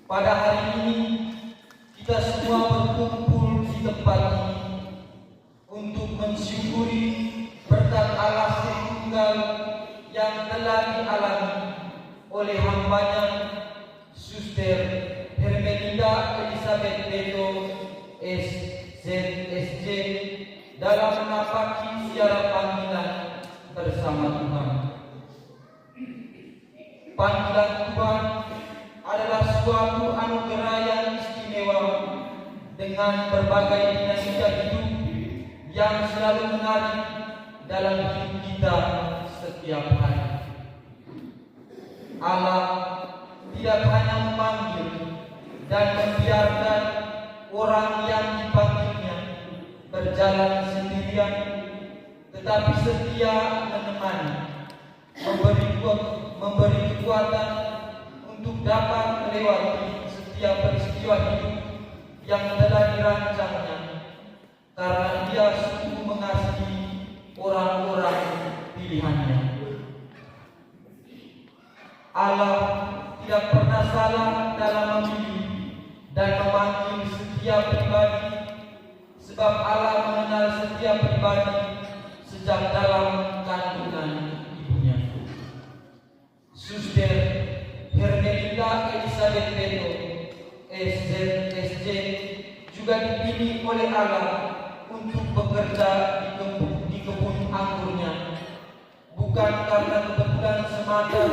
Pada hari ini kita semua berkumpul di tempat ini untuk mensyukuri berkat Allah Tritunggal yang telah dialami oleh hambanya Suster Hermelinda Elizabeth Beto SZSJ dalam menapaki siara panggilan bersama Tuhan. Panggilan Tuhan adalah suatu anugerah yang istimewa dengan berbagai dinamika hidup yang selalu menarik dalam hidup kita setiap hari. Allah tidak hanya memanggil dan membiarkan orang yang dipanggilnya berjalan sendirian, tetapi setia menemani, memberi kekuatan untuk dapat melewati setiap peristiwa hidup yang telah dirancangnya, karena Dia sungguh mengasihi orang-orang pilihannya. Allah tidak pernah salah dalam memilih dan memanggil setiap pribadi, sebab Allah mengenal setiap pribadi sejak dalam kandungan ibunya. Suster Hermelinda Elizabeth Beto SZSJ juga dipilih oleh Allah untuk bekerja di kebun anggurnya, bukan karena kebetulan semata,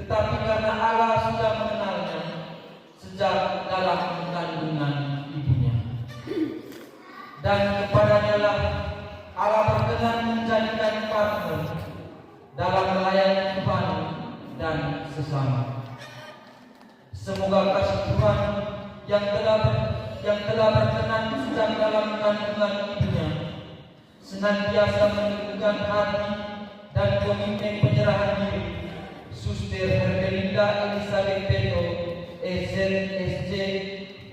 tetapi karena Allah sudah mengenalnya sejak dalam kandungan ibunya. Dan kepadanya lah Allah berkenan menjadikan partner dalam melayani Tuhan dan sesama. Semoga kasih Tuhan yang telah berkenan sejak dalam kandungan ibunya senantiasa meneguhkan hati dan komitmen penyerahan diri Suster Hermelinda Elizabeth Beto SZSJ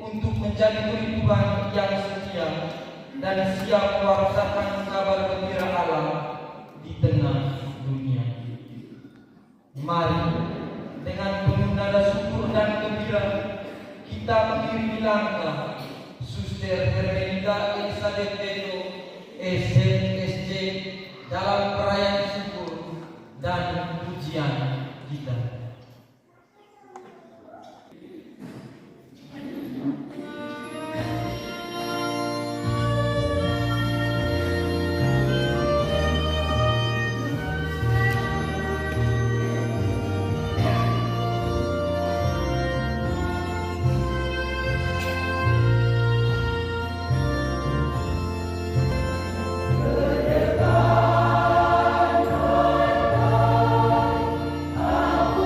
untuk menjadi murid Tuhan yang setia dan siap mewartakan kabar gembira Allah di tengah dunia. Mari dengan penuh nada syukur dan gembira kita mengiringi langkah Suster Hermelinda Elizabeth Beto SZSJ dalam perayaan syukur dan pujian kita. Aku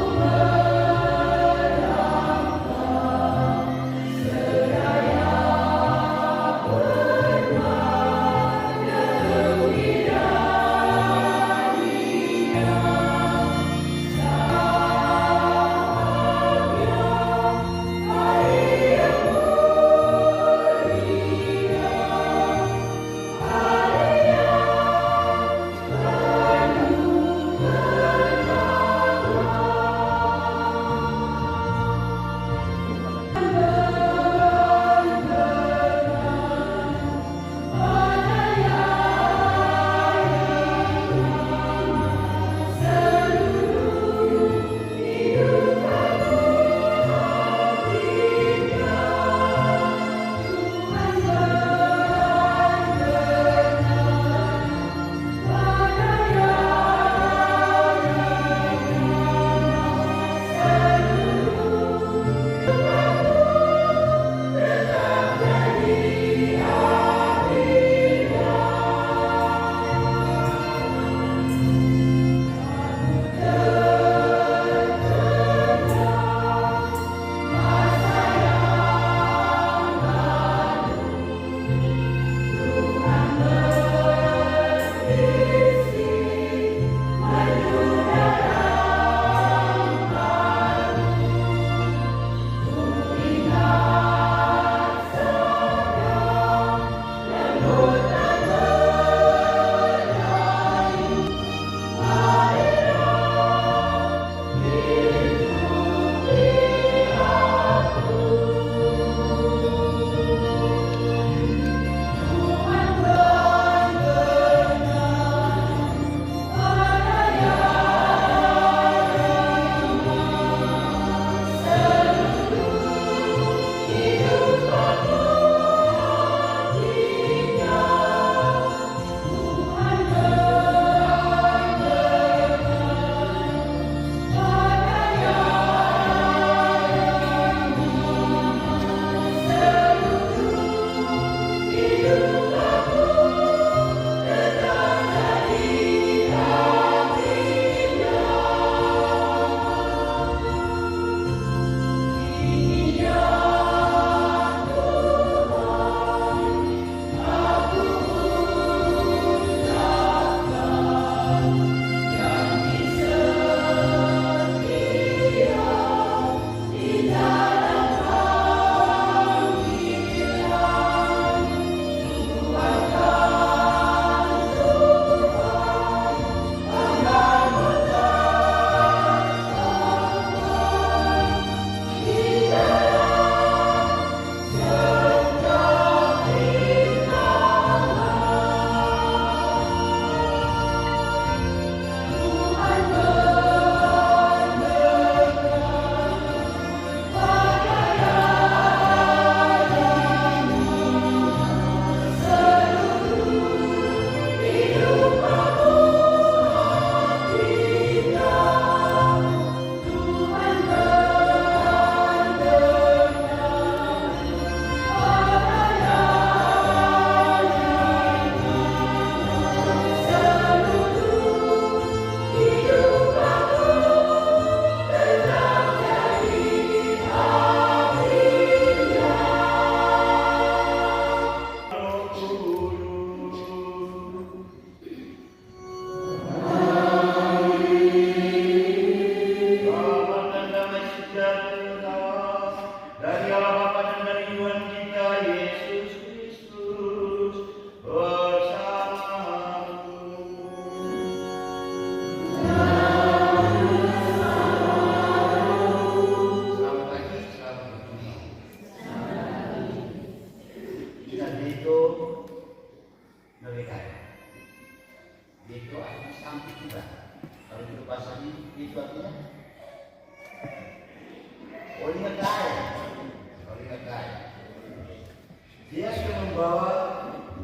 Dia sudah membawa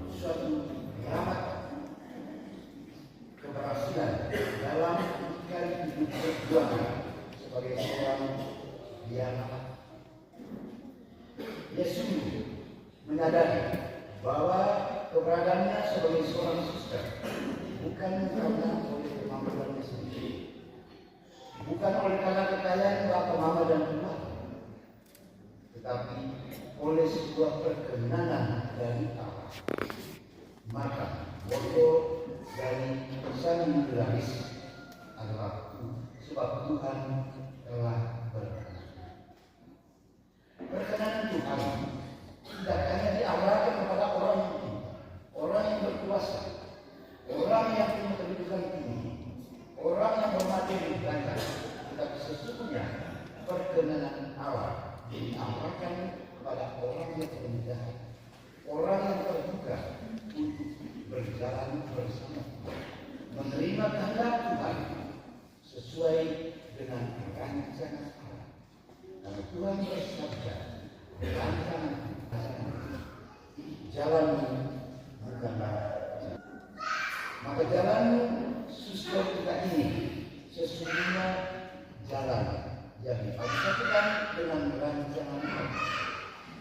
suatu rahmat keberhasilan dalam kali hidup perjuangan sebagai seorang biara. Dia sungguh menyadari bahwa keberadaannya sebagai seorang suster bukan karena oleh kemampuannya sendiri, bukan oleh karena kekayaan bapak mama dan keluarga, tetapi oleh sebuah perkenanan dari Allah. Maka moto dari pesan Grace adalah sebab Tuhan telah berkenan. Perkenanan Tuhan tidak hanya diarahkan kepada orang yang pintar, orang yang berkuasa, orang yang punya kedudukan tinggi, orang yang bermateri banyak, tetapi sesungguhnya perkenanan Allah diarahkan kepada orang yang rendah, orang yang terbuka untuk berjalan bersama Tuhan, menerima kehendak Tuhan sesuai dengan rancangan Allah. Karena Tuhan bersabda, rancangan jalan bukanlah jalan. Maka jalan suster kita ini sesungguhnya jalan yang dipadukan dengan rancangan Allah.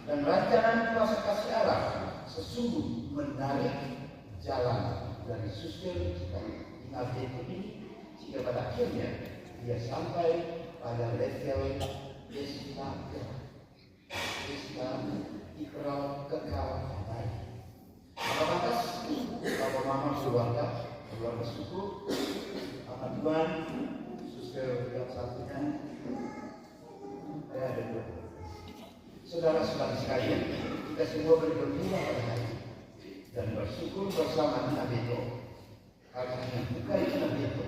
Dan rancangan kuasa kasih Allah sesungguh menarik jalan dari suster kita Inaveto ini, sehingga pada akhirnya dia sampai pada level Islam Ikral kekal abadi. Maka pantas bapak mama keluarga suku, amat Tuhan, suster yang satunya, saya ada dua. Saudara-saudara sekalian, kita semua bergembira pada hari ini dan bersyukur bersama Inaveto, karena yang bukan Inaveto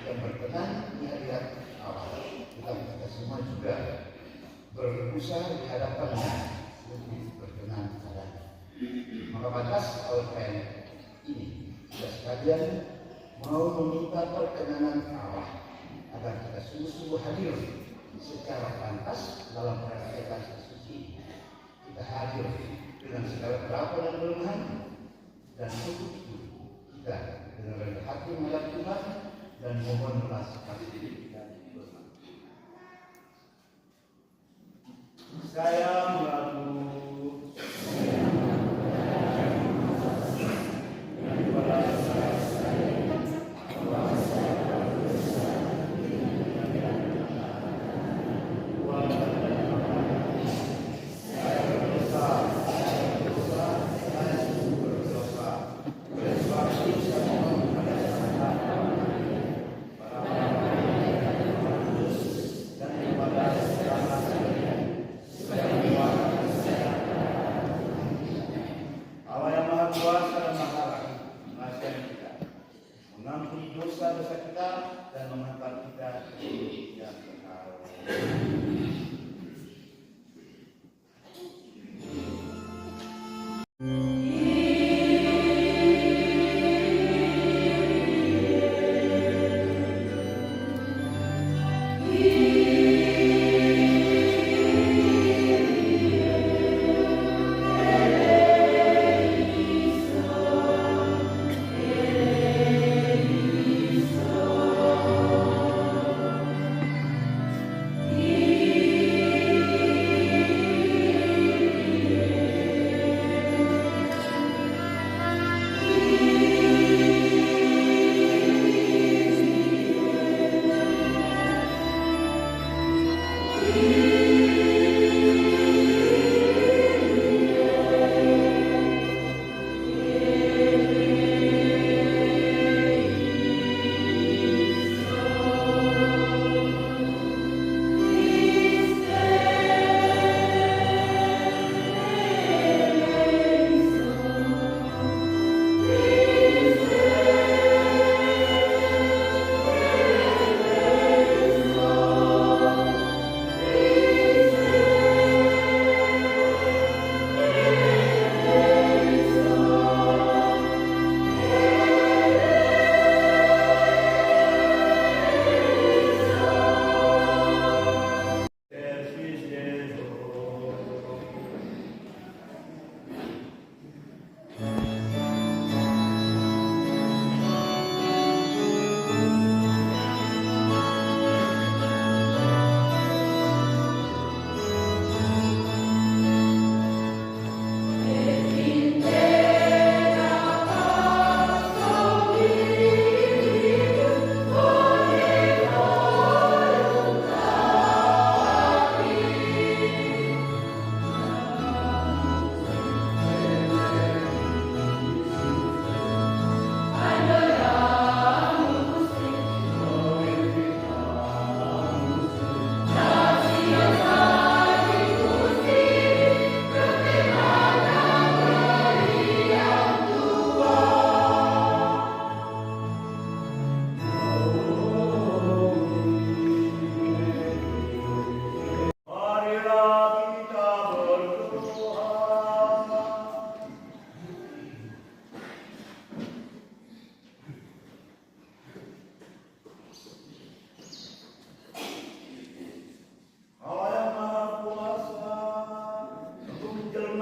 yang berkenan di hadirat Allah, kita semua juga berusaha di hadapannya untuk berkenan padanya. Maka batas Al-Quran ini kita sekalian mau meminta perkenanan Allah agar kita sungguh-sungguh hadir secara pantas dalam perayaan suci. Kita hadir dengan segala kerapuan dan kelemahan, dan untuk itu kita dengan rendah hati menghadap Tuhan dan mohon belas kasih. Saya mengaku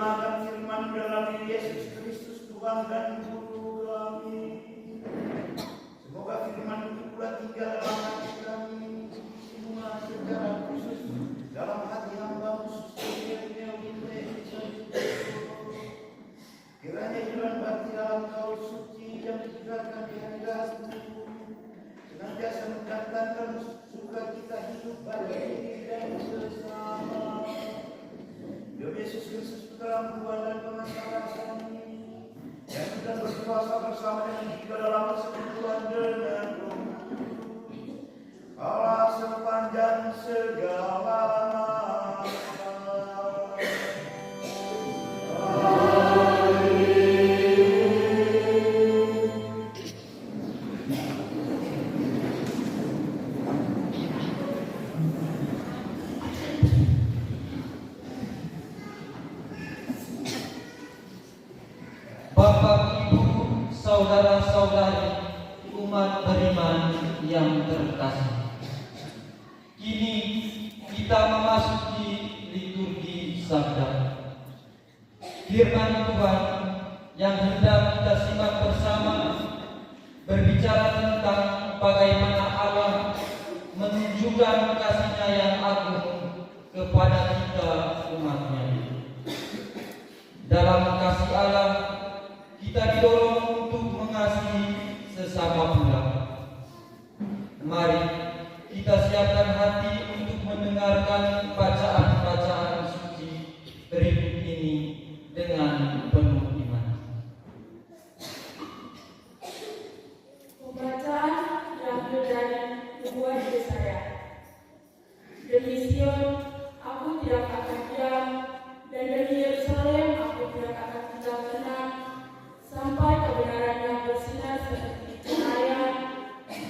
menterjemahkan firman dalam diri Yesus Kristus Tuhan dan Guru kami. Semoga firman itu pula tinggal dalam hati kami semua secara khusus dalam hati hamba kiranya hidup bakti dalam Kau suci yang digerakkan di hari Rabu senantiasa mendatangkan sukacita hidup bagi diri dan sesama. Hidup Yesus Kristus dalam Tuhan dan pengasas kami yang kita berkuasa bersama dengan kita dalam persekutuan dengan Roh Allah sepanjang segala masa. Bapak, Ibu, saudara-saudari, umat beriman yang terkasih. Kini kita memasuki liturgi sabda. Firman Tuhan yang hendak kita simak bersama berbicara tentang bagaimana Allah menunjukkan kasih-Nya yang agung kepada kita umat-Nya. Dalam kasih Allah kita didorong untuk mengasihi sesama pula. Mari kita siapkan hati untuk mendengarkan bacaan-bacaan suci berikut ini dengan penuh iman. Pembacaan diambil dari sebuah Yesaya. Demi Sion, aku tidak akan diam, dan demi Yerusalem aku tidak akan tinggal tenang, sampai kebenarannya bersinar seperti cahaya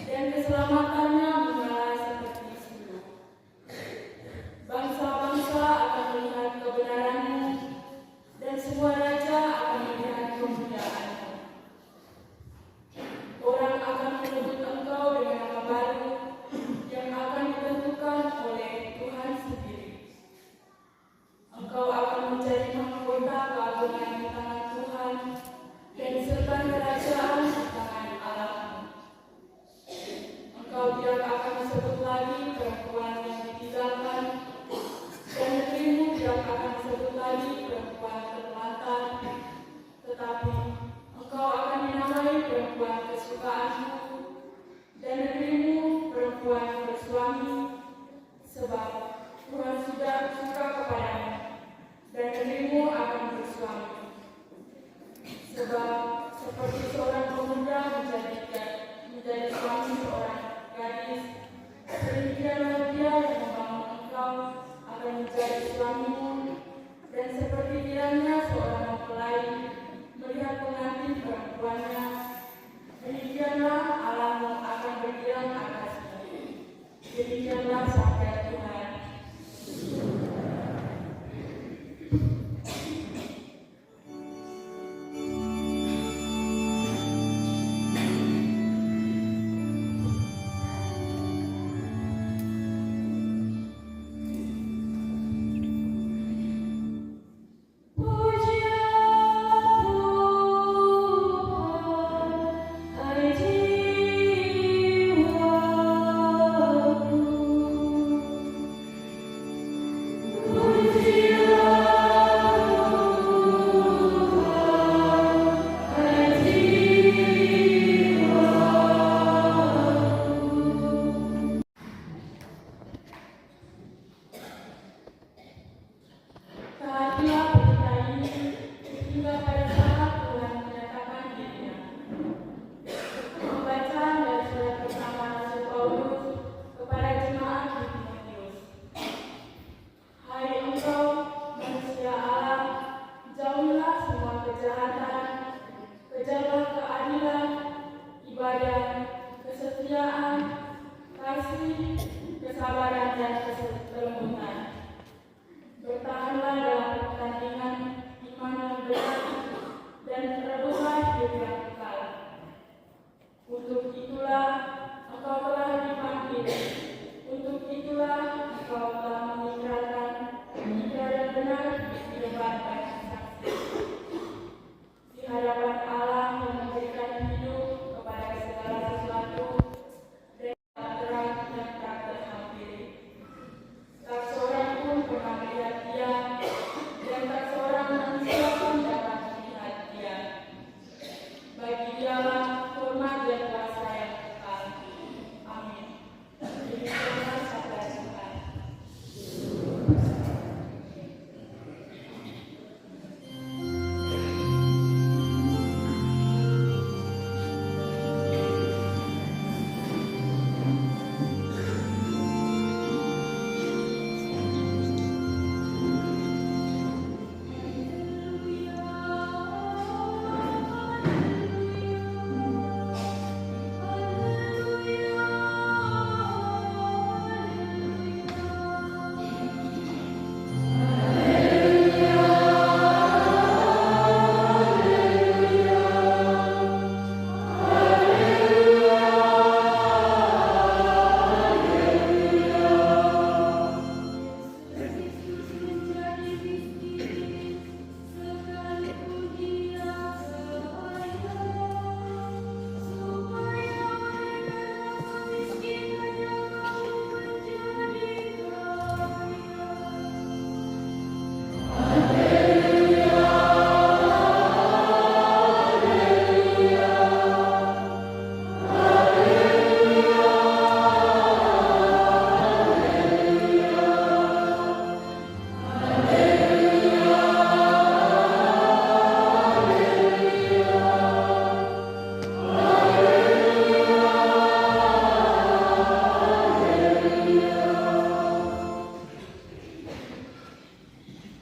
dan keselamatannya menyala seperti sinar. Bangsa-bangsa akan melihat kebenaranmu, dan semua raja akan melihat kemuliaanmu. Orang akan menyebut engkau dengan nama baru yang akan ditentukan oleh Tuhan sendiri. Engkau akan menjadi mahkota keagungan di tangan Tuhan dan disertai kerajaan di tangan Allahmu. Engkau tidak akan disebut lagi perempuan yang ditinggalkan, dan negerimu tidak akan disebut lagi perempuan terlantar, tetapi engkau akan dinamai perempuan kesukaanmu, dan negerimu perempuan bersuami, sebab Tuhan sudah suka kepadamu, dan negerimu akan bersuami. Sebab seperti seorang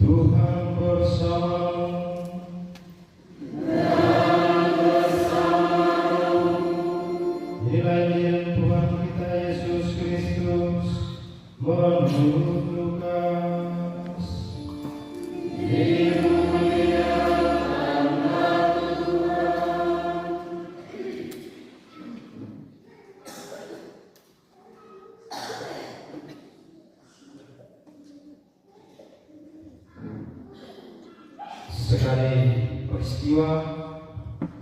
Tuhan bersamamu. Inilah Injil Tuhan kita Yesus Kristus menurut Lukas. Sekali peristiwa,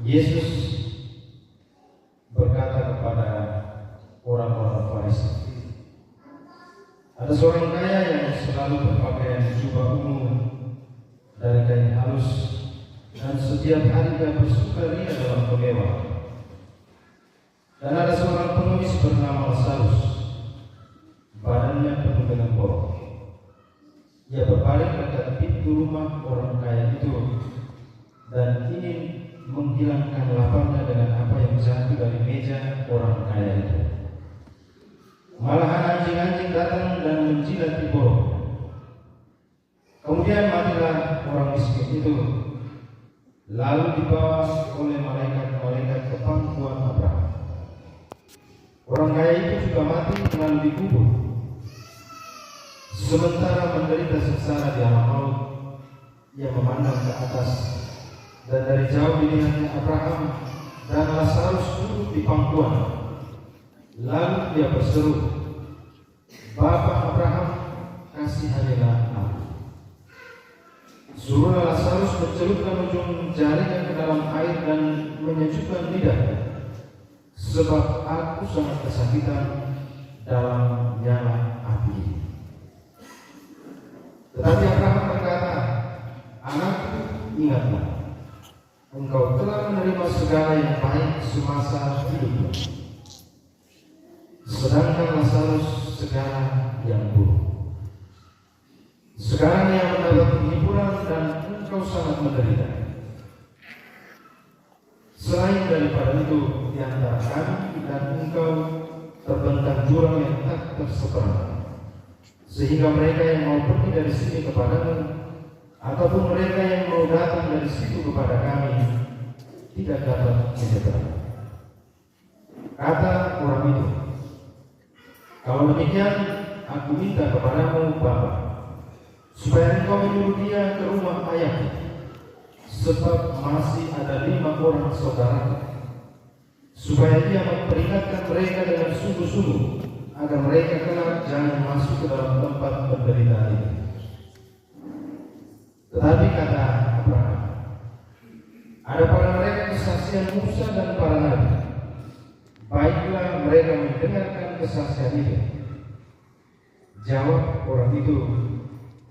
Yesus berkata kepada orang-orang Farisi, ada seorang kaya yang selalu berpakaian jubah ungu dari kain halus dan setiap hari dia bersukaria dalam kemewahan. Dan ada seorang pengemis bernama Lazarus, badannya penuh dengan borok. Ia berbaring dekat pintu rumah orang kaya itu dan ingin menghilangkan laparnya dengan apa yang jatuh dari meja orang kaya itu. Malahan anjing-anjing datang dan menjilat di borok. Kemudian matilah orang miskin itu, lalu dibawa oleh malaikat-malaikat ke pangkuan Abraham. Orang kaya itu juga mati lalu dikubur. Sementara menderita sengsara di alam maut, ia memandang ke atas, dan dari jauh dilihatnya Abraham dan Lazarus duduk di pangkuan. Lalu dia berseru, Bapa Abraham, kasihanilah aku. Suruhlah Lazarus mencelupkan ujung jarinya ke dalam air dan menyejukkan lidahnya, sebab aku sangat kesakitan dalam nyala api. Tetapi Abraham berkata, anakku, ingatlah, engkau telah menerima segala yang baik semasa hidupmu, sedangkan Lazarus segala yang buruk. Sekarang ia mendapat penghiburan dan engkau sangat menderita. Selain daripada itu, di antara kami dan engkau terbentang jurang yang tak terseberang, sehingga mereka yang mau pergi dari sini kepadamu ataupun mereka yang mau datang dari situ kepada kami tidak dapat menyeberang. Kata orang itu, kalau demikian aku minta kepadamu Bapa, supaya engkau menyuruh dia ke rumah ayahku, sebab masih ada 5 orang saudara, supaya dia memperingatkan mereka dengan sungguh-sungguh, agar mereka kelak jangan masuk ke dalam tempat penderitaan ini. Tetapi kata Abraham, ada pada mereka kesaksian Musa dan para nabi. Baiklah mereka mendengarkan kesaksian itu. Jawab orang itu,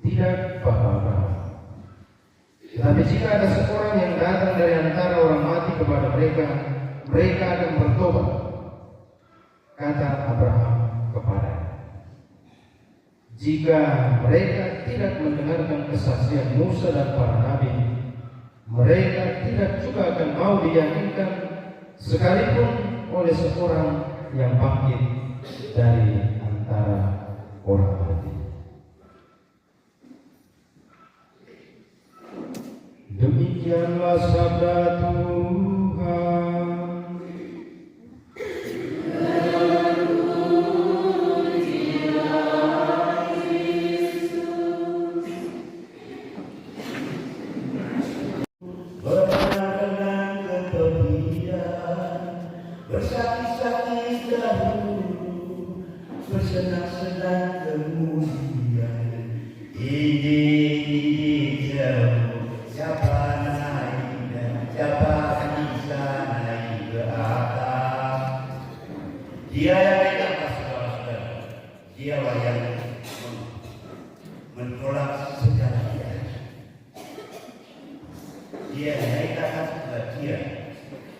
tidak Bapak Abraham. Tetapi jika ada seorang yang datang dari antara orang mati kepada mereka, mereka akan bertobat. Kata Abraham kepadanya, jika mereka tidak mendengarkan kesaksian Musa dan para nabi, mereka tidak juga akan mau diyakinkan sekalipun oleh seorang yang bangkit dari antara orang mati. Demikianlah sabda Tuhan. Bersakit-sakit dahulu, bersenang-senang kemudian, ini jauh, siapa naik dan siapa bisa naik ke atas. Dia yang megang, saudara-saudara, dia yang menolak segala dia. Dia naik ke atas, dia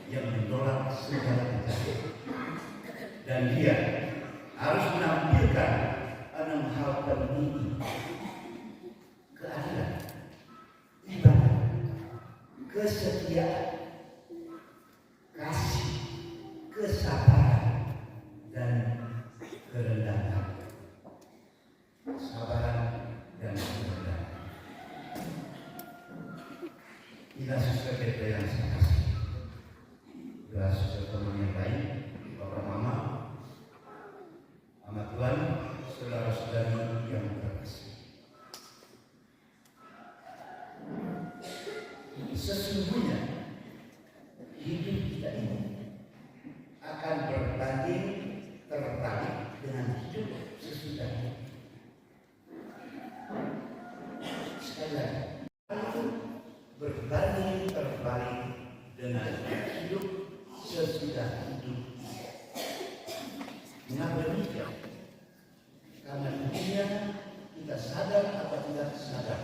yang menolak segala kita, dan dia harus menampilkan 6 hal penting: keadilan, ibadah, kesetiaan, kasih, kesabaran, dan kerendahan. Sabaran dan kerendahan. Inilah suster Petra yang saya kasih. Inilah suster teman yang baik, Bapak Mama, amat Tuhan, saudara-saudari yang terkasih. Sesungguhnya hidup kita ini akan berbanding terbalik dengan hidup sesudah ini. Sekali lagi, berbanding terbalik dengan hidup sesudah hidup. Mengapa demikian? Karena dunia, kita sadar atau tidak sadar,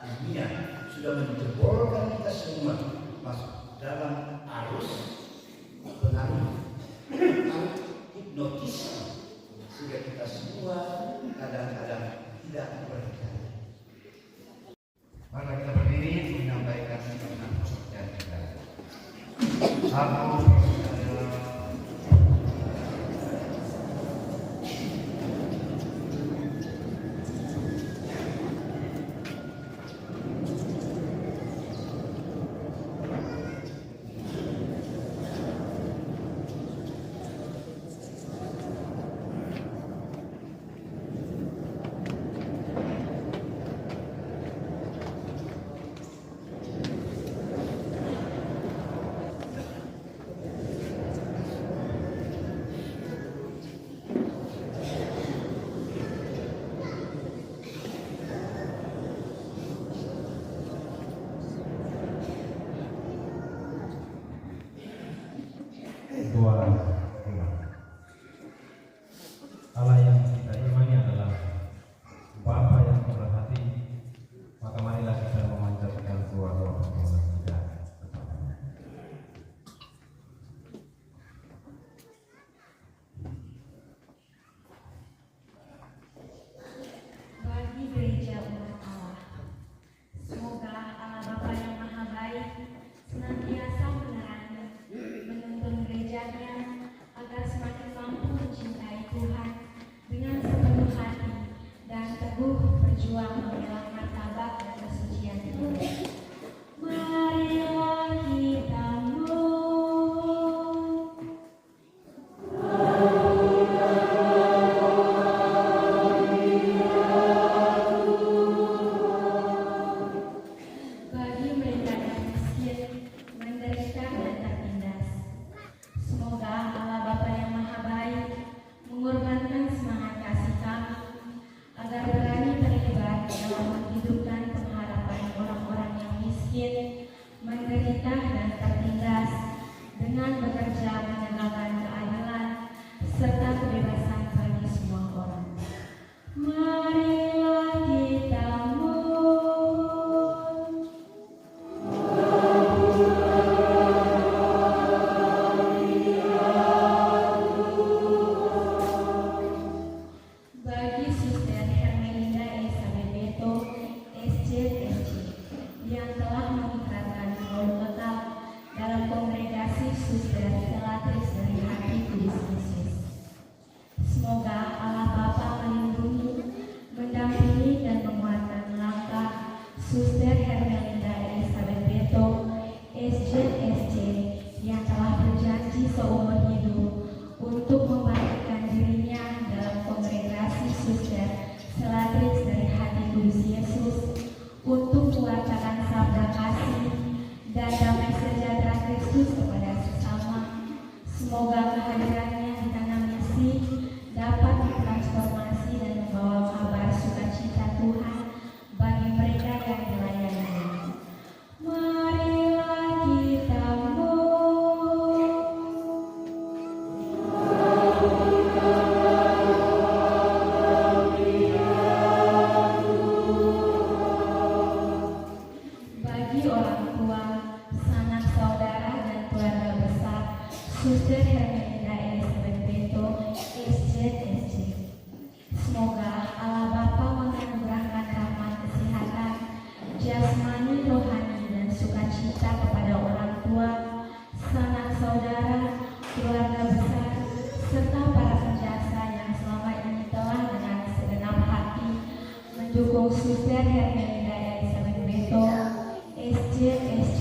dunia sudah menjebolkan kita semua masuk dalam arus pengaruh hipnotis, sehingga kita semua kadang-kadang tidak berdaya. Mari kita berdiri menyampaikan firman kepercayaan kita. Aku percaya Allah yang kita imani adalah Bapa yang murah hati, maka marilah kita memanjatkan doa-doa permohonan kita kepada-Nya. Bagi gereja umat Allah, semoga Allah Bapa yang Maha Baik senantiasa menerangi, menuntun gerejanya agar semakin mampu mencintai Tuhan dengan sepenuh hati dan teguh berjuang membela martabat dan kesucian Tuhan. Marilah kita bagi mereka yang miskin, menderita dan tertindas. Semoga Allah Bapa yang Maha Baik mengorbankan semangat kasih kami agar berani terlibat dalam menghidupkan pengharapan orang-orang yang miskin, menderita dan tertindas dengan bekerja menegakkan keadilan serta kebebasan bagi semua orang. Marilah kita bagi Suster Hermelinda Elizabeth Beto, SJSJ, yang telah mengikrarkan role tetap dalam kongregasi Suster Selatris dari Hati Kudus Yesus. Semoga Allah Bapa melindungi, mendampingi dan menguatkan langkah Suster Hermelinda Elizabeth Beto, SJSJ, yang telah berjanji seumur hidup untuk membangkitkan dirinya dalam kongregasi Suster Selatris dari Hati Kudus Yesus untuk mewartakan sabda kasih dan damai sejahtera Kristus kepada sesama. Semoga kehadirannya di tanah misi dapat mentransformasi dan membawa kabar sukacita Tuhan bagi mereka yang dilayaninya. Marilah kita bagi orang tua, sanak saudara dan keluarga besar Suster Hermelinda Elizabeth Beto, SJSJ. Semoga Allah Bapa menganugerahkan rahmat kesehatan, jasmani, rohani, dan sukacita kepada orang tua, sanak saudara, keluarga besar, serta para penjasa yang selama ini telah dengan segenap hati mendukung Suster Hermelinda Elizabeth Beto, SJSJ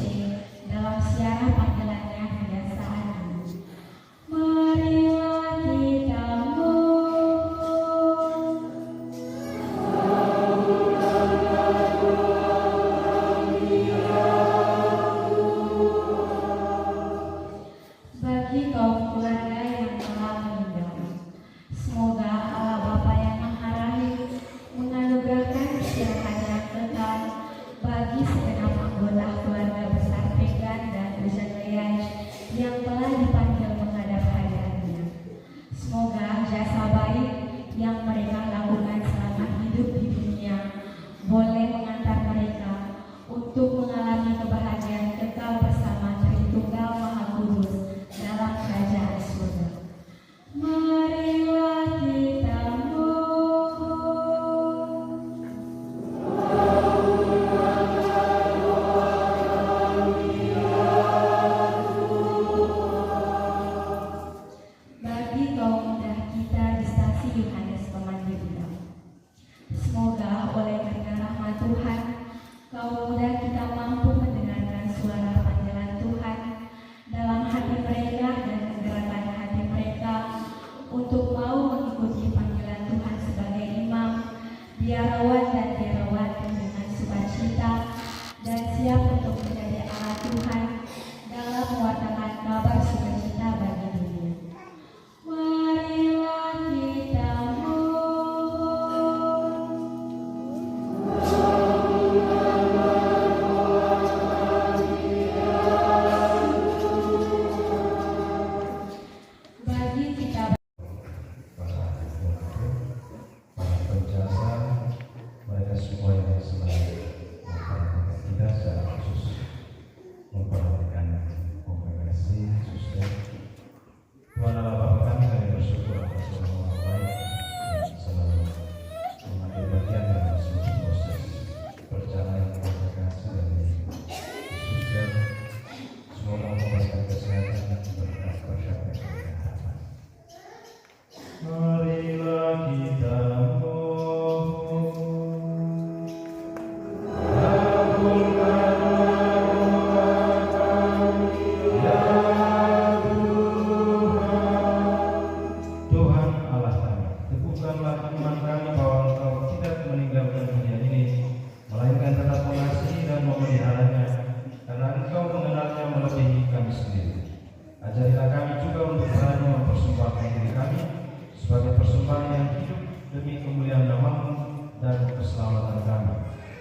demi kemuliaan nama-Mu dan keselamatan kami,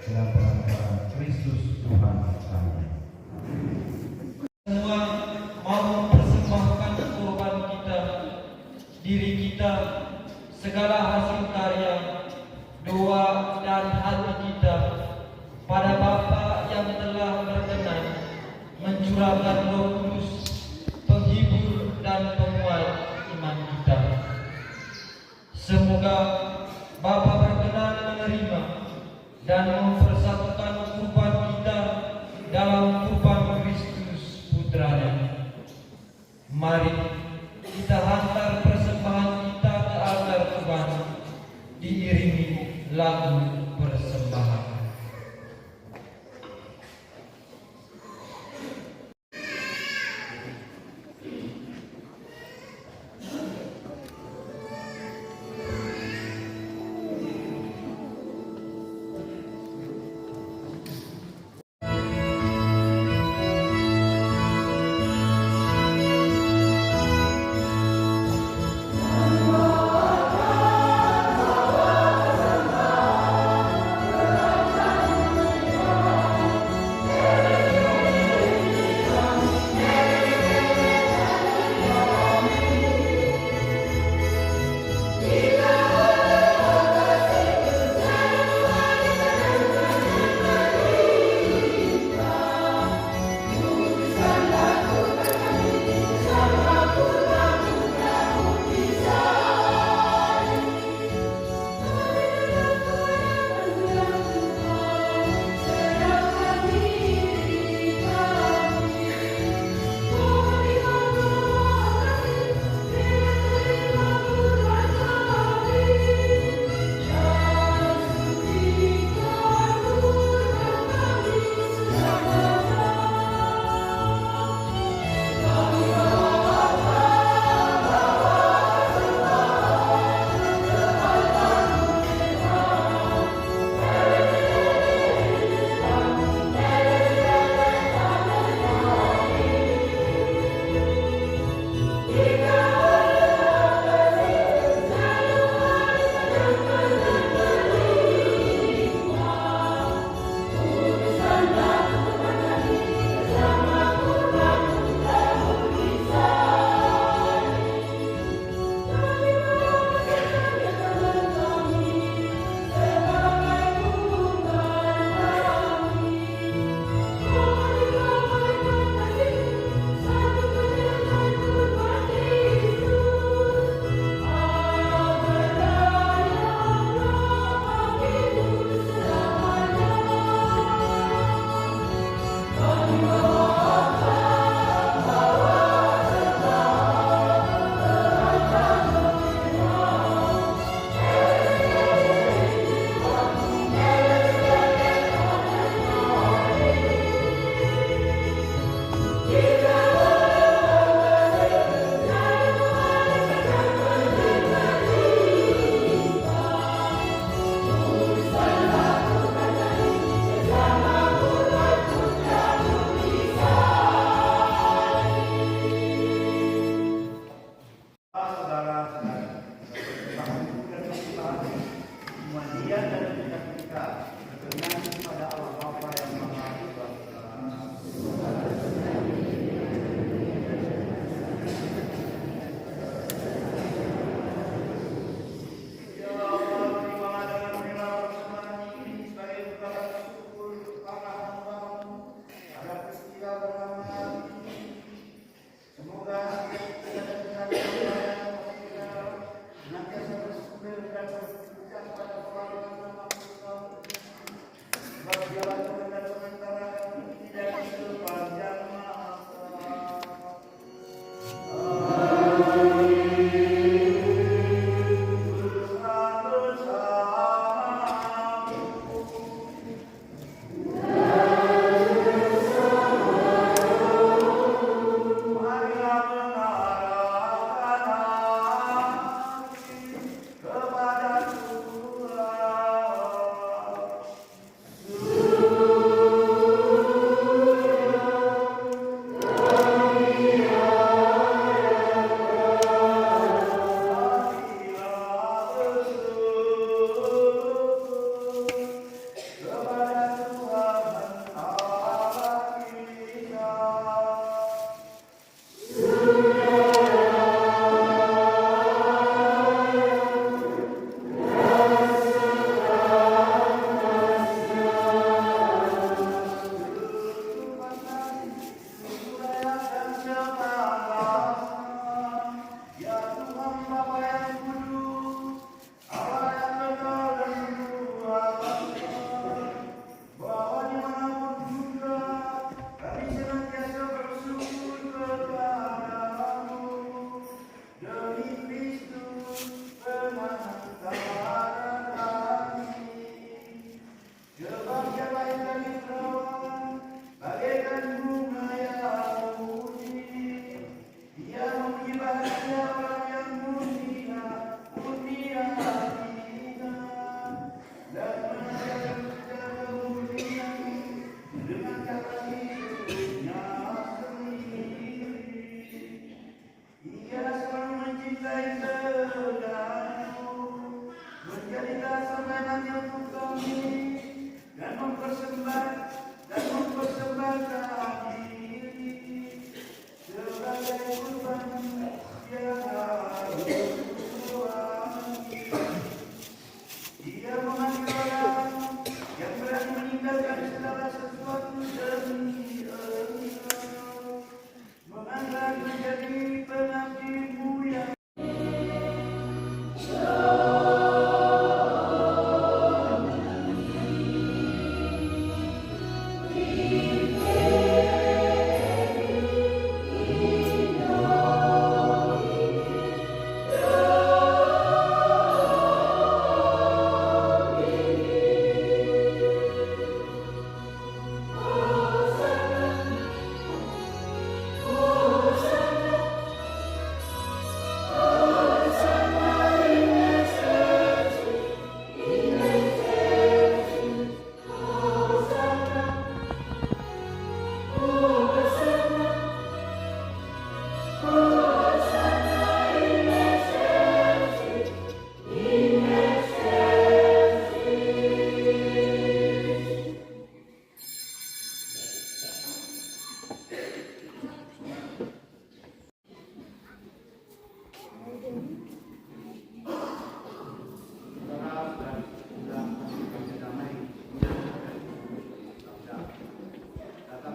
dengan perantaraan Kristus Tuhan kami. Semua mau mempersembahkan korban kita, diri kita, segala hasil karya, doa dan hati kita pada Bapa yang telah berkenan mencurahkan Roh Kudus, penghibur dan penguat iman kita. Semoga Bapa berkenan menerima dan mempersatukan kurban kita dalam kurban Kristus Putranya. Mari kita hantar persembahan kita ke altar Tuhan, diiringi lagu persembahan.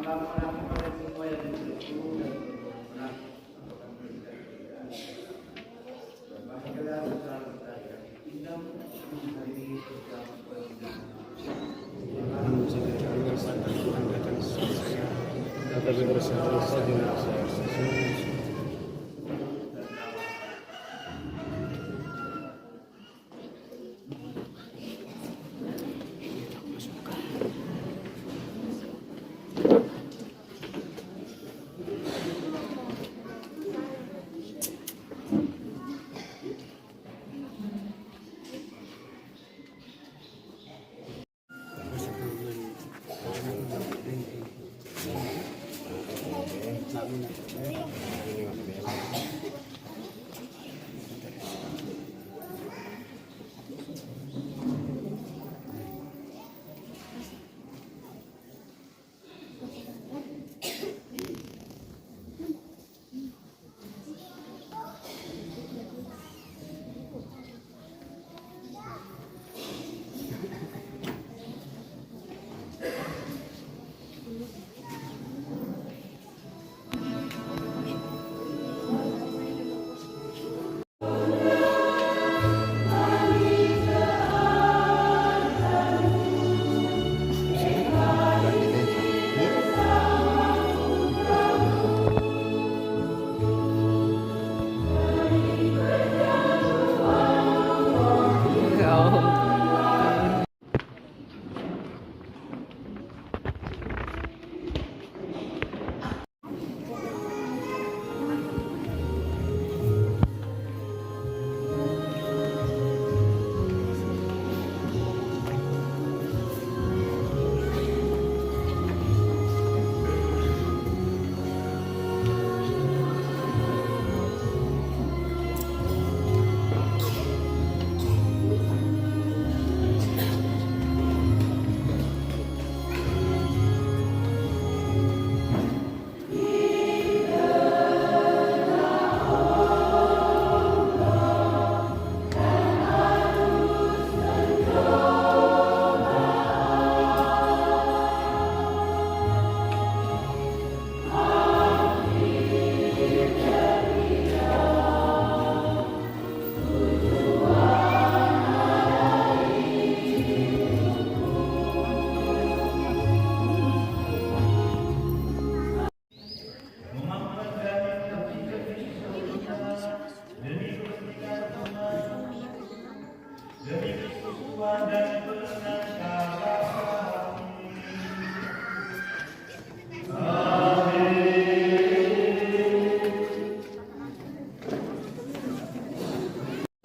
mengampuni pada semua yang bersyukur dan berkenan akan berikan kemuliaan. Dan bahagialah saudara kita yang indah hari ini bersama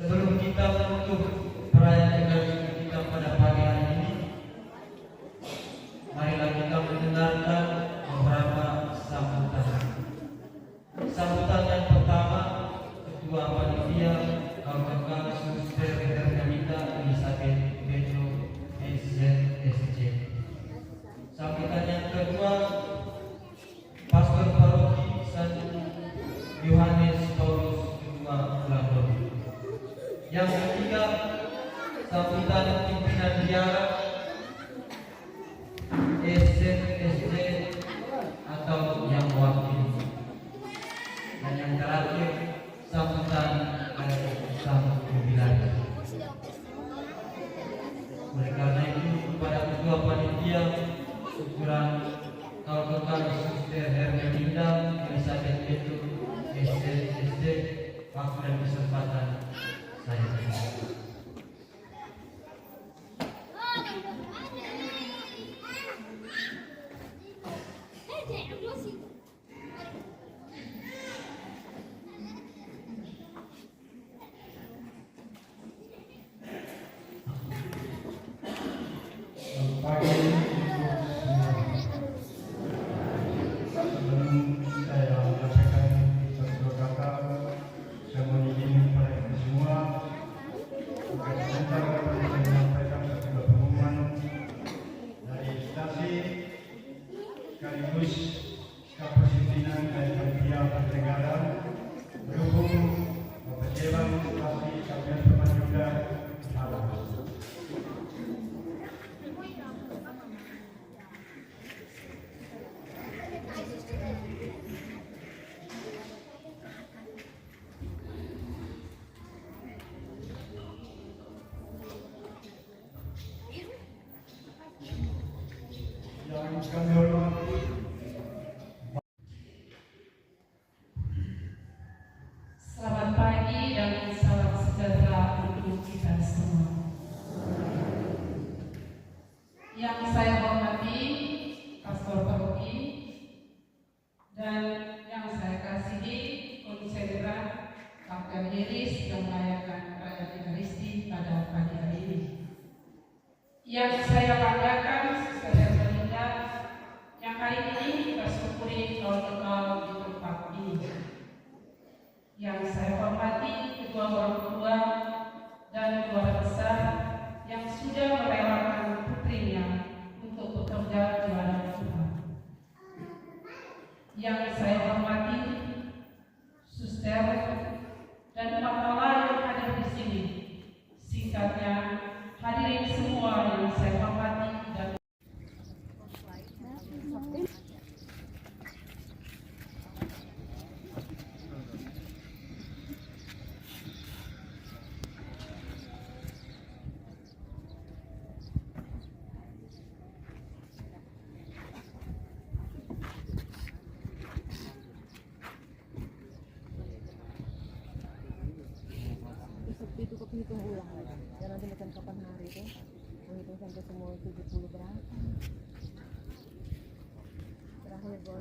Sebelum kita menutup perayaan Ekaristi kita pada pagi hari ini, marilah kita mendengarkan beberapa sambutan. Sambutan yang pertama, Ketua Panitia KKK Suster Hermelita Elizabeth Petro SZSC. Sambutan yang kedua, Pastor Paroki San Yohanes Paulus II Landon. Yang ketiga, sambutan pimpinan ziarah SZSD atau yang wakil. Dan yang terakhir, sambutan Sang Wilayah. Oleh karena itu, kepada Ketua Panitia Syukuran KKK Suster Hermelinda Elizabeth Petro SZSD, waktu dan kesempatan saya. Sebelum saya menyampaikan satu kata, saya mohon izin kepada kita semua agar sebentar saya menyampaikan satu pengumuman dari stasi sekaligus Kapasitas dari pihak negara berhubung mempercepat stasi sampai teman juga alam. yang kami hormati Selamat pagi dan salam sejahtera untuk kita semua. Yang saya hormati Pastor Paroki dan yang saya kasihi konsejeran Dr. Iris yang merayakan perayaan Ekaristi pada pagi hari ini. Yang saya banggakan Suster Melinda yang hari ini kita syukuri tahun kekal di tempat ini. Yang saya hormati kedua orang tua dan keluarga besar yang sudah merelakan putrinya untuk bekerja di ladang Tuhan. Yang saya hormati suster dan kepala yang hadir di sini. Singkatnya, hadirin semua yang saya hormati dan itu kehitung ulang dan nanti macam kapan hari itu menghitung sampai semua 70 berapa terakhir bos.